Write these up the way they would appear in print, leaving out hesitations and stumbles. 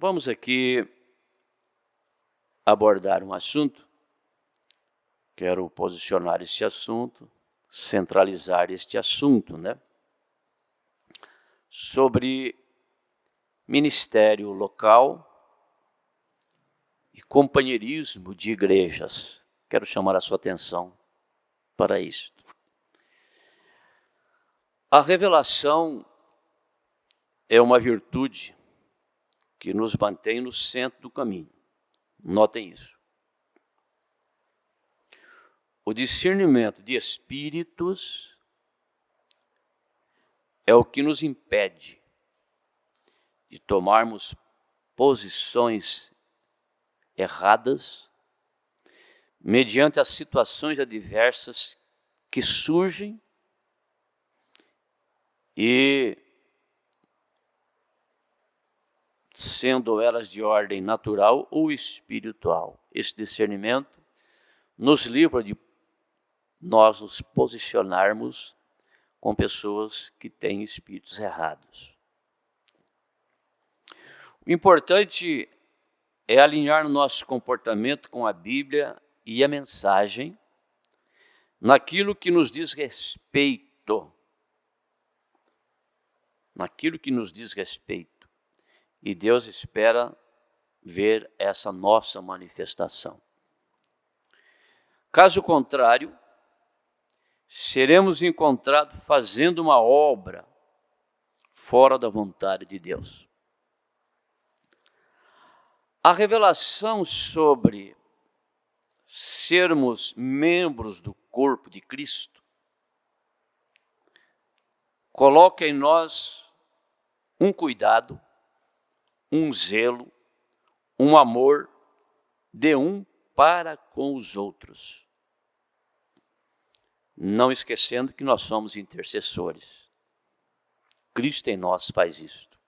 Vamos aqui abordar um assunto. Quero posicionar este assunto, centralizar este assunto, né? Sobre ministério local e companheirismo de igrejas. Quero chamar a sua atenção para isto. A revelação é uma virtude que nos mantém no centro do caminho. Notem isso. O discernimento de espíritos é o que nos impede de tomarmos posições erradas mediante as situações adversas que surgem e, sendo elas de ordem natural ou espiritual, esse discernimento nos livra de nós nos posicionarmos com pessoas que têm espíritos errados. O importante é alinhar nosso comportamento com a Bíblia e a mensagem naquilo que nos diz respeito. Naquilo que nos diz respeito. E Deus espera ver essa nossa manifestação. Caso contrário, seremos encontrados fazendo uma obra fora da vontade de Deus. A revelação sobre sermos membros do corpo de Cristo coloca em nós um cuidado, um zelo, um amor de um para com os outros. Não esquecendo que nós somos intercessores. Cristo em nós faz isto.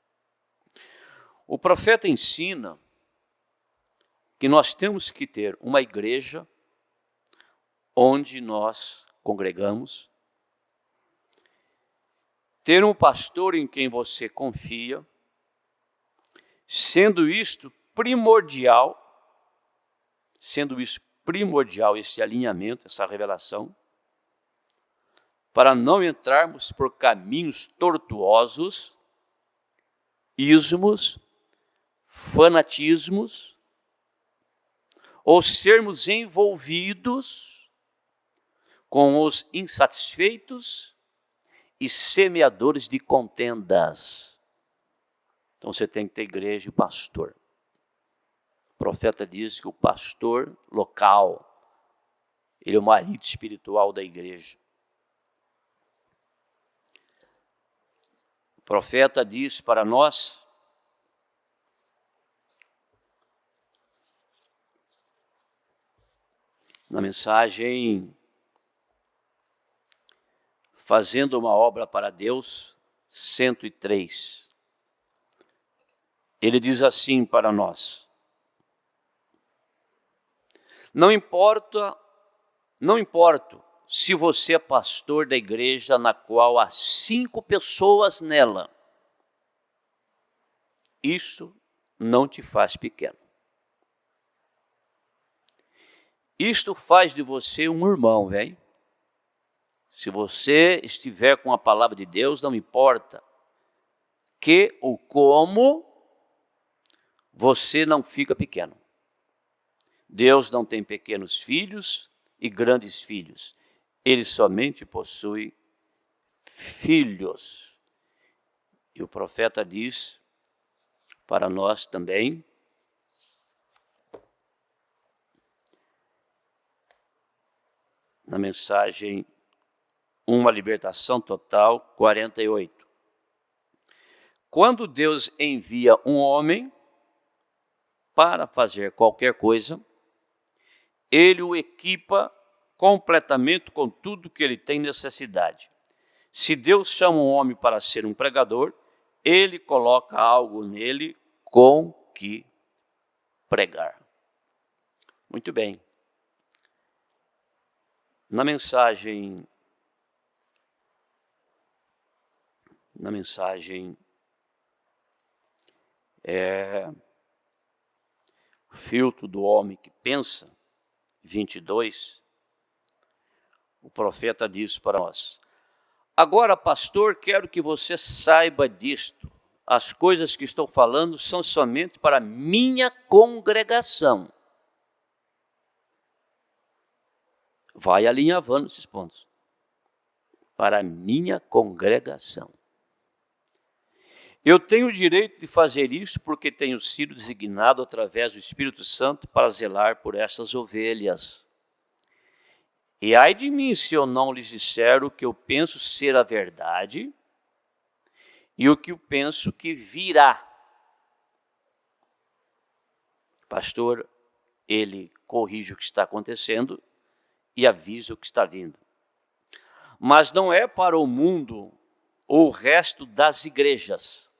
O profeta ensina que nós temos que ter uma igreja onde nós congregamos, ter um pastor em quem você confia, sendo isto primordial, esse alinhamento, essa revelação, para não entrarmos por caminhos tortuosos, ismos, fanatismos, ou sermos envolvidos com os insatisfeitos e semeadores de contendas. Então você tem que ter igreja e pastor. O profeta diz que o pastor local, ele é o marido espiritual da igreja. O profeta diz para nós na mensagem Fazendo uma Obra para Deus, 103. Ele diz assim para nós: Não importa se você é pastor da igreja na qual há 5 pessoas nela. Isso não te faz pequeno. Isto faz de você um irmão, velho. Se você estiver com a palavra de Deus, não importa que ou como, você não fica pequeno. Deus não tem pequenos filhos e grandes filhos. Ele somente possui filhos. E o profeta diz para nós também, na mensagem Uma Libertação Total, 48. Quando Deus envia um homem para fazer qualquer coisa, ele o equipa completamente com tudo que ele tem necessidade. Se Deus chama um homem para ser um pregador, ele coloca algo nele com que pregar. Muito bem. Na mensagem filtro do homem que pensa, 22, o profeta diz para nós: agora, pastor, quero que você saiba disto. As coisas que estou falando são somente para minha congregação. Vai alinhavando esses pontos. Para minha congregação. Eu tenho o direito de fazer isso porque tenho sido designado através do Espírito Santo para zelar por essas ovelhas. E ai de mim se eu não lhes disser o que eu penso ser a verdade e o que eu penso que virá. Pastor, ele corrige o que está acontecendo e avisa o que está vindo. Mas não é para o mundo ou o resto das igrejas.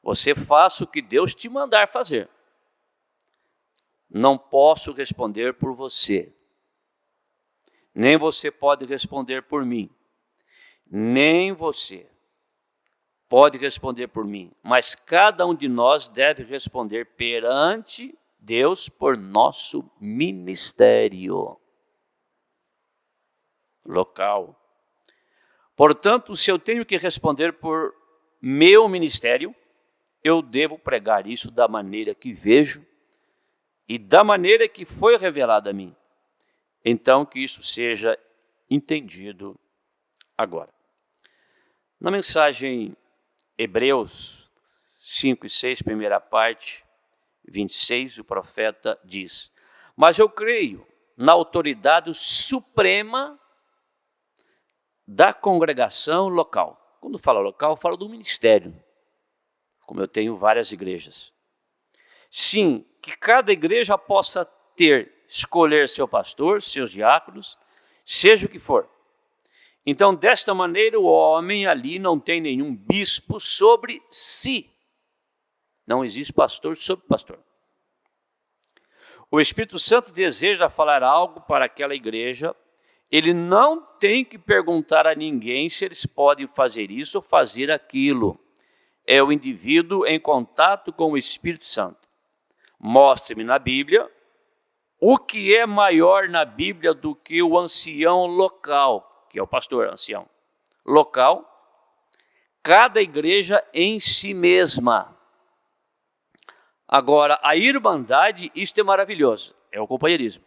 Você faça o que Deus te mandar fazer. Não posso responder por você. Nem você pode responder por mim. Nem você pode responder por mim. Mas cada um de nós deve responder perante Deus por nosso ministério local. Portanto, se eu tenho que responder por meu ministério, eu devo pregar isso da maneira que vejo e da maneira que foi revelado a mim. Então, que isso seja entendido agora. Na mensagem Hebreus 5 e 6, primeira parte, 26, o profeta diz: mas eu creio na autoridade suprema da congregação local. Quando fala local, fala do ministério, como eu tenho várias igrejas. Sim, que cada igreja possa escolher seu pastor, seus diáconos, seja o que for. Então, desta maneira, o homem ali não tem nenhum bispo sobre si. Não existe pastor sobre pastor. O Espírito Santo deseja falar algo para aquela igreja. Ele não tem que perguntar a ninguém se eles podem fazer isso ou fazer aquilo. É o indivíduo em contato com o Espírito Santo. Mostre-me na Bíblia o que é maior na Bíblia do que o ancião local, que é o pastor ancião local, cada igreja em si mesma. Agora, a irmandade, isto é maravilhoso, é o companheirismo.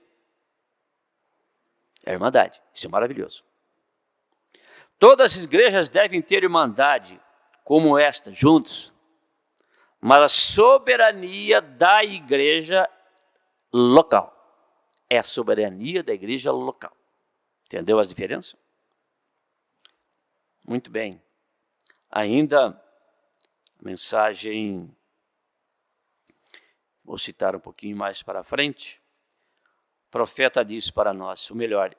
É a irmandade, isso é maravilhoso. Todas as igrejas devem ter irmandade como esta, juntos, mas a soberania da igreja local. É a soberania da igreja local. Entendeu as diferenças? Muito bem. Ainda, a mensagem, vou citar um pouquinho mais para frente. O profeta diz para nós, o melhor.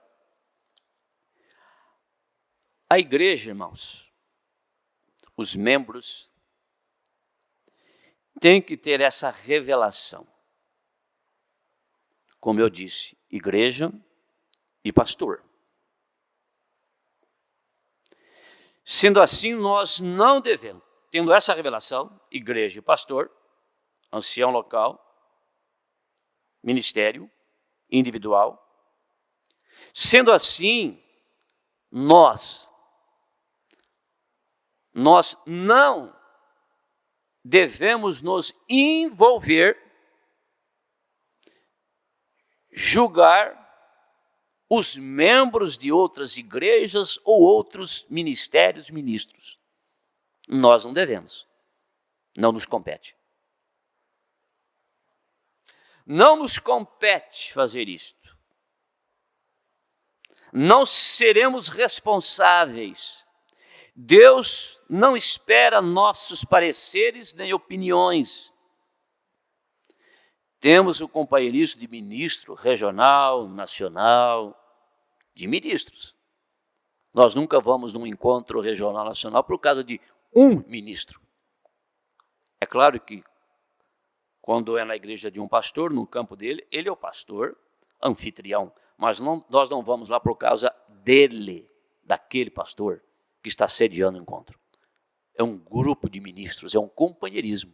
A igreja, irmãos, os membros, têm que ter essa revelação. Como eu disse, igreja e pastor. Sendo assim, nós não devemos, tendo essa revelação, igreja e pastor, ancião local, ministério individual, sendo assim, nós não devemos nos envolver, julgar os membros de outras igrejas ou outros ministérios, ministros. Nós não devemos. Não nos compete. Não nos compete fazer isto. Não seremos responsáveis. Deus não espera nossos pareceres nem opiniões. Temos o companheirismo de ministro regional, nacional, de ministros. Nós nunca vamos num encontro regional nacional por causa de um ministro. É claro que quando é na igreja de um pastor, no campo dele, ele é o pastor, anfitrião, mas nós não vamos lá por causa dele, daquele pastor que está sediando o encontro. É um grupo de ministros, é um companheirismo.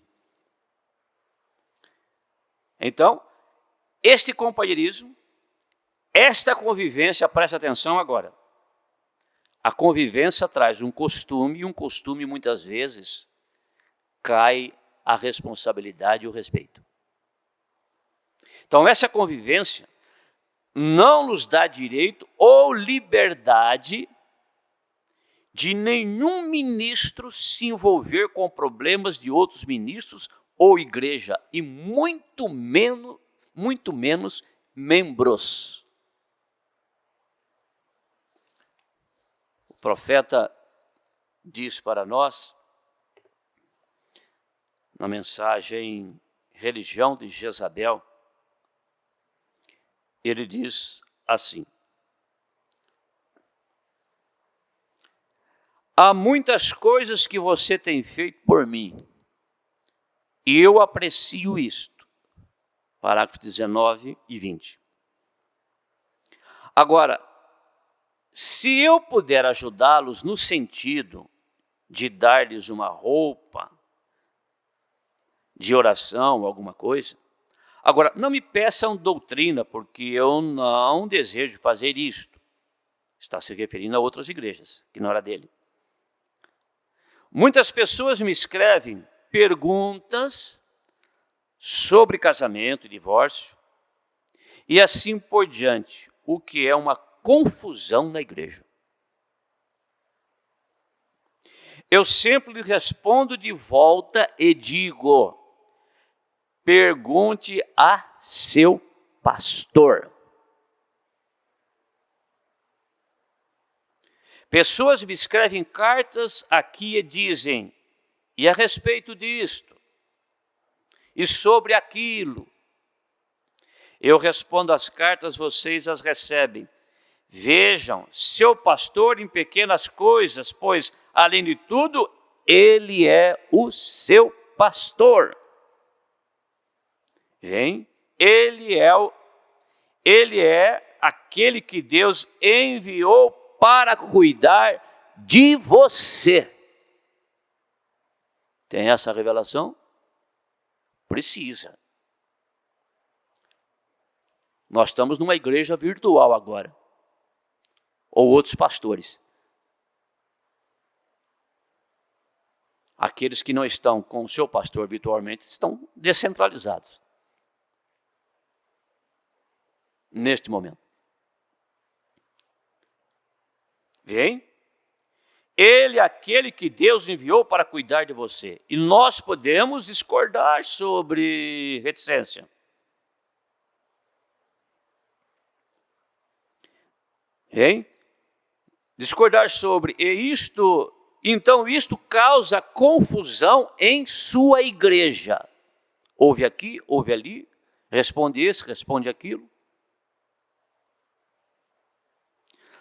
Então, este companheirismo, esta convivência, presta atenção agora. A convivência traz um costume, e um costume muitas vezes cai a responsabilidade e o respeito. Então, essa convivência não nos dá direito ou liberdade de nenhum ministro se envolver com problemas de outros ministros ou igreja, e muito menos membros. O profeta diz para nós, na mensagem Religião de Jezabel, ele diz assim: há muitas coisas que você tem feito por mim, e eu aprecio isto. Parágrafos 19 e 20. Agora, se eu puder ajudá-los no sentido de dar-lhes uma roupa, de oração, alguma coisa, agora, não me peçam doutrina, porque eu não desejo fazer isto. Está se referindo a outras igrejas, que não era dele. Muitas pessoas me escrevem perguntas sobre casamento e divórcio, e assim por diante, o que é uma confusão na igreja. Eu sempre lhe respondo de volta e digo: pergunte a seu pastor. Pessoas me escrevem cartas aqui e dizem, e a respeito disto, e sobre aquilo. Eu respondo às cartas, vocês as recebem. Vejam, seu pastor em pequenas coisas, pois, além de tudo, ele é o seu pastor. Vem? Ele é aquele que Deus enviou para cuidar de você. Tem essa revelação? Precisa. Nós estamos numa igreja virtual agora, ou outros pastores. Aqueles que não estão com o seu pastor virtualmente estão descentralizados neste momento. Vem? Ele é aquele que Deus enviou para cuidar de você. E nós podemos discordar sobre reticência. Vem? Discordar sobre. Então isto causa confusão em sua igreja. Ouve aqui, ouve ali, responde esse, responde aquilo.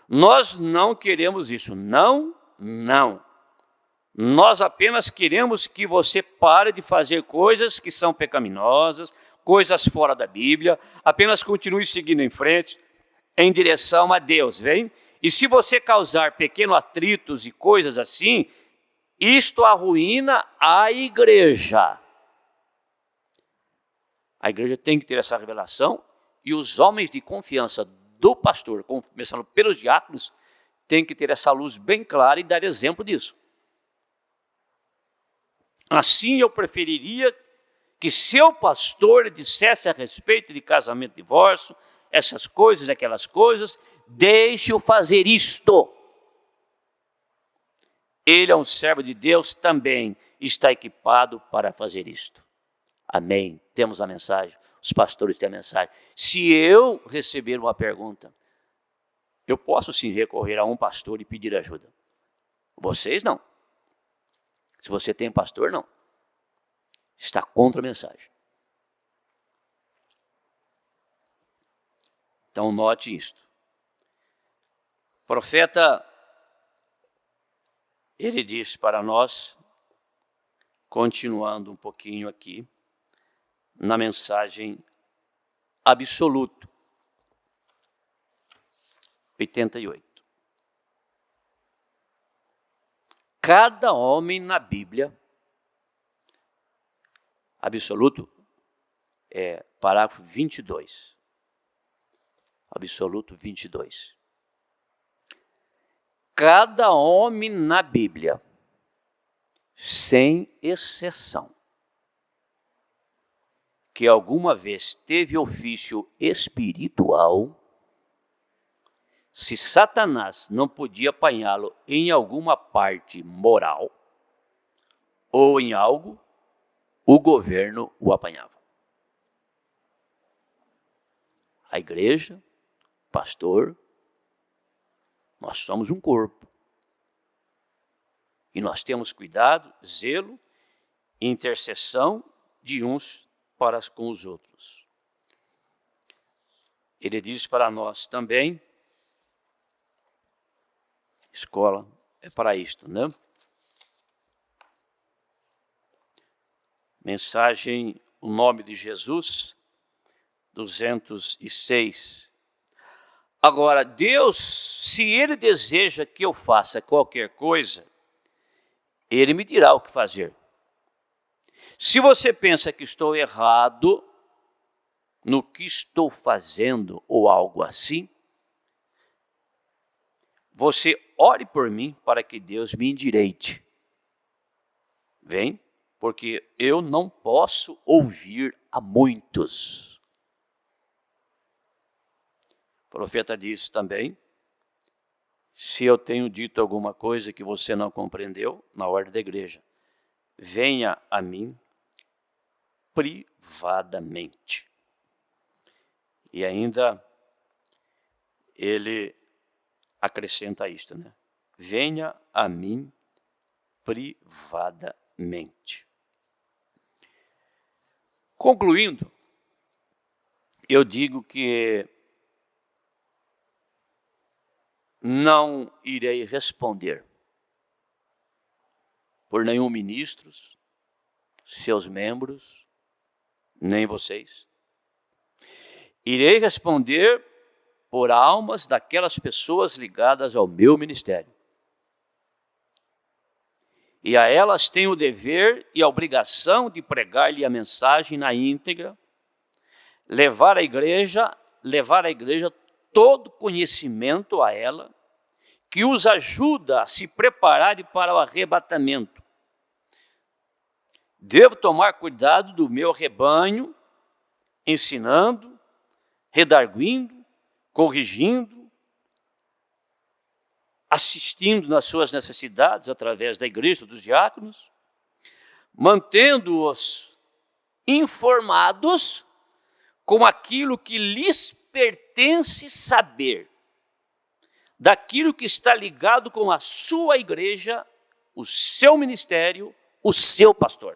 Nós não queremos isso, não. Nós apenas queremos que você pare de fazer coisas que são pecaminosas, coisas fora da Bíblia, apenas continue seguindo em frente, em direção a Deus, vem? E se você causar pequenos atritos e coisas assim, isto arruína a igreja. A igreja tem que ter essa revelação, e os homens de confiança do pastor, começando pelos diáconos, tem que ter essa luz bem clara e dar exemplo disso. Assim eu preferiria que seu pastor dissesse a respeito de casamento e divórcio, essas coisas, aquelas coisas, deixe-o fazer isto. Ele é um servo de Deus, também está equipado para fazer isto. Amém. Temos a mensagem, os pastores têm a mensagem. Se eu receber uma pergunta, eu posso sim recorrer a um pastor e pedir ajuda. Vocês não. Se você tem pastor, não. Está contra a mensagem. Então note isto. O profeta, ele diz para nós, continuando um pouquinho aqui, na mensagem absoluto, 88. Cada homem na Bíblia, absoluto, parágrafo 22. Absoluto 22. Cada homem na Bíblia, sem exceção, que alguma vez teve ofício espiritual, se Satanás não podia apanhá-lo em alguma parte moral ou em algo, o governo o apanhava. A igreja, pastor, nós somos um corpo. E nós temos cuidado, zelo e intercessão de uns para com os outros. Ele diz para nós também, escola é para isto, né? Mensagem, o nome de Jesus, 206. Agora, Deus, se Ele deseja que eu faça qualquer coisa, Ele me dirá o que fazer. Se você pensa que estou errado no que estou fazendo ou algo assim, você ore por mim para que Deus me endireite. Vem, porque eu não posso ouvir a muitos. O profeta diz também, se eu tenho dito alguma coisa que você não compreendeu, na ordem da igreja, venha a mim privadamente. E ainda ele acrescenta isto, né? Venha a mim privadamente. Concluindo, eu digo que não irei responder por nenhum ministro, seus membros, nem vocês. Irei responder por almas daquelas pessoas ligadas ao meu ministério. E a elas tenho o dever e a obrigação de pregar-lhe a mensagem na íntegra, levar a igreja todo conhecimento a ela, que os ajuda a se prepararem para o arrebatamento. Devo tomar cuidado do meu rebanho, ensinando, redarguindo, corrigindo, assistindo nas suas necessidades através da igreja dos diáconos, mantendo-os informados com aquilo que lhes pertence saber, daquilo que está ligado com a sua igreja, o seu ministério, o seu pastor.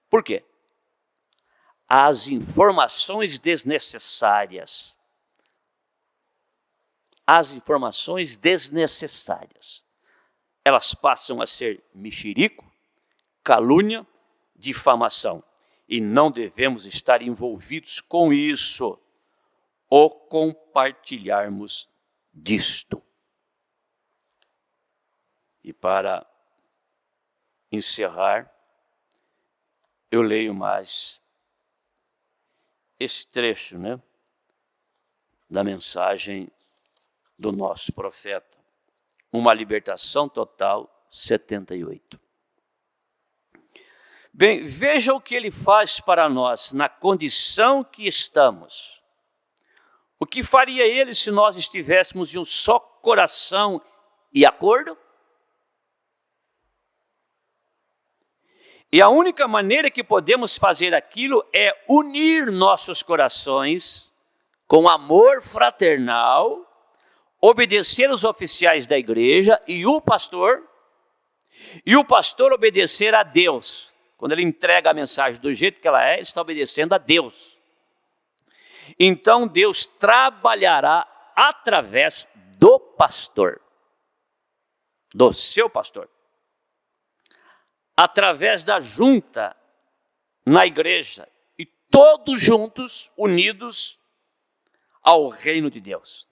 Por quê? As informações desnecessárias, elas passam a ser mexerico, calúnia, difamação. E não devemos estar envolvidos com isso ou compartilharmos disto. E para encerrar, eu leio mais esse trecho, né, da mensagem do nosso profeta. Uma libertação total, 78. Bem, veja o que ele faz para nós na condição que estamos. O que faria ele se nós estivéssemos de um só coração e acordo? E a única maneira que podemos fazer aquilo é unir nossos corações com amor fraternal, obedecer os oficiais da igreja e o pastor obedecer a Deus. Quando ele entrega a mensagem do jeito que ela é, ele está obedecendo a Deus. Então Deus trabalhará através do pastor, do seu pastor, através da junta na igreja e todos juntos, unidos ao reino de Deus.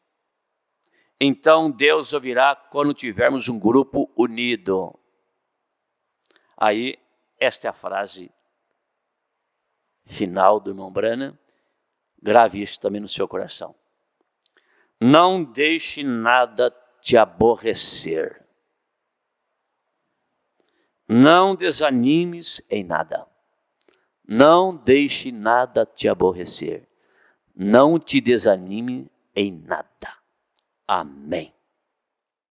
Então Deus ouvirá quando tivermos um grupo unido. Aí, esta é a frase final do irmão Branham, grave isso também no seu coração. Não deixe nada te aborrecer. Não desanimes em nada. Não deixe nada te aborrecer. Não te desanime em nada. Amém.